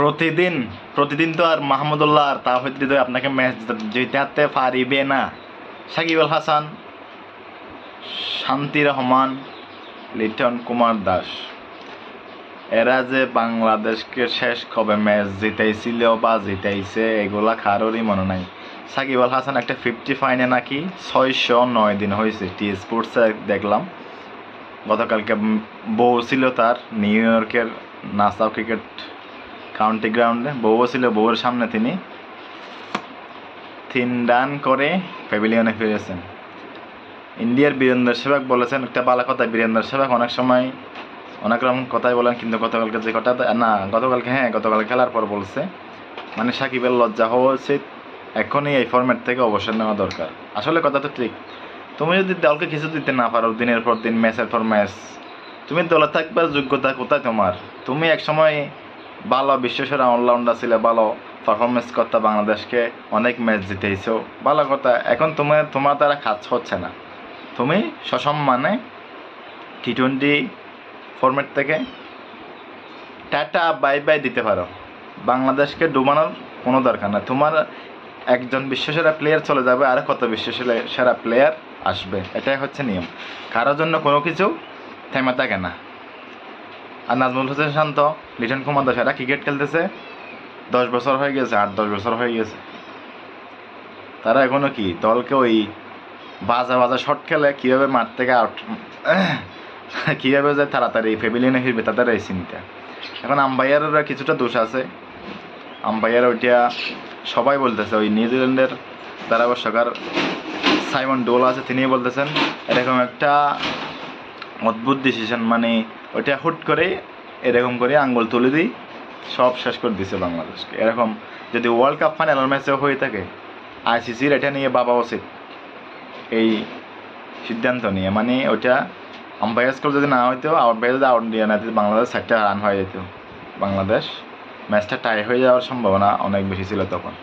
প্রতিদিন প্রতিদিন তো আর মাহমুদুল্লাহ আর তাওহিদ হৃদয় আপনাকে ম্যাচ জিতাতে পারিবে না। সাকিব আল হাসান, শান্তি রহমান, লিটন কুমার দাস, এরা যে বাংলাদেশকে শেষ কবে ম্যাচ জিতাইছিল বা জিতাইছে এগুলা কারোরই মনে নাই। সাকিব আল হাসান একটা 50 ফাইনে নাকি 609 দিন হয়েছে, টি স্পোর্টসে দেখলাম। গতকালকে বউ ছিল তার নিউ ইয়র্কের নাসাউ ক্রিকেট কাউন্টি গ্রাউন্ডে, বউ ছিল, বউয়ের সামনে তিনি 3 রান করে প্যাভিলিয়নে ফিরেছেন। ইন্ডিয়ার বীরেন্দ্র সেবক বলেছেন একটা ভালো কথা, বীরেন্দ্র সেবক অনেক সময় অনেক রকম কথাই বলেন, কিন্তু গতকালকে যে কথা না, গতকাল খেলার পর বলছে মানে সাকিবের লজ্জা হওয়া উচিত, এখনই এই ফরম্যাট থেকে অবসর নেওয়া দরকার। আসলে কথা তো ঠিক, তুমি যদি দলকে কিছু দিতে না পারো দিনের পর দিন, ম্যাচের পর ম্যাচ, তুমি দলে থাকবার যোগ্যতা কোথায় তোমার? তুমি একসময় ভালো বিশ্বসেরা অলরাউন্ডার ছিলে, ভালো পারফরমেন্স করতে বাংলাদেশকে অনেক ম্যাচ জিতেইছো, ভালো কথা। এখন তোমার দ্বারা কাজ হচ্ছে না, তুমি সসম্মানে T20 ফরম্যাট থেকে টাটা বাই বাই দিতে পারো। বাংলাদেশকে ডুবানোর কোনো দরকার না। তোমার একজন বিশ্বসেরা প্লেয়ার চলে যাবে, আর কত বিশ্বসেরা প্লেয়ার আসবে, এটাই হচ্ছে নিয়ম। কারোর জন্য কোনো কিছু থেমে থাকে না। আর নাজমুল হোসেন শান্ত, লিটন কুমার দাস, এরা ক্রিকেট খেলতেছে 10 বছর হয়ে গেছে, 8-10 বছর হয়ে গেছে। তারা এখনো কি দলকে ওই বাজা শট খেলে কীভাবে মাঠ থেকে আউট, কীভাবে যে তাড়াতাড়ি প্যাভিলিয়নে ফিরবে তাদের এই চিন্তা। এখন আম্পায়ারের কিছুটা দোষ আছে, আম্পায়ার ওইটা সবাই বলতেছে। ওই নিউজিল্যান্ডের ধারাভাষ্যকার সাইমন ডোল আছে, তিনি বলতেছেন এরকম একটা অদ্ভুত ডিসিশন, মানে ওইটা হুট করে এরকম করে আঙ্গুল তুলে দিই সব শেষ করে দিছে বাংলাদেশকে। এরকম যদি ওয়ার্ল্ড কাপ ফাইনাল ম্যাচেও হয়ে থাকে, ICCর এটা নিয়ে ভাবা উচিত, এই সিদ্ধান্ত নিয়ে। মানে ওইটা আম্পায়ার স্কোর যদি না হইতো, আম্পায়ার যদি আউট দিয়ে না দিত, বাংলাদেশ 4টা রান হয়ে যেত, বাংলাদেশ ম্যাচটা টাই হয়ে যাওয়ার সম্ভাবনা অনেক বেশি ছিল তখন।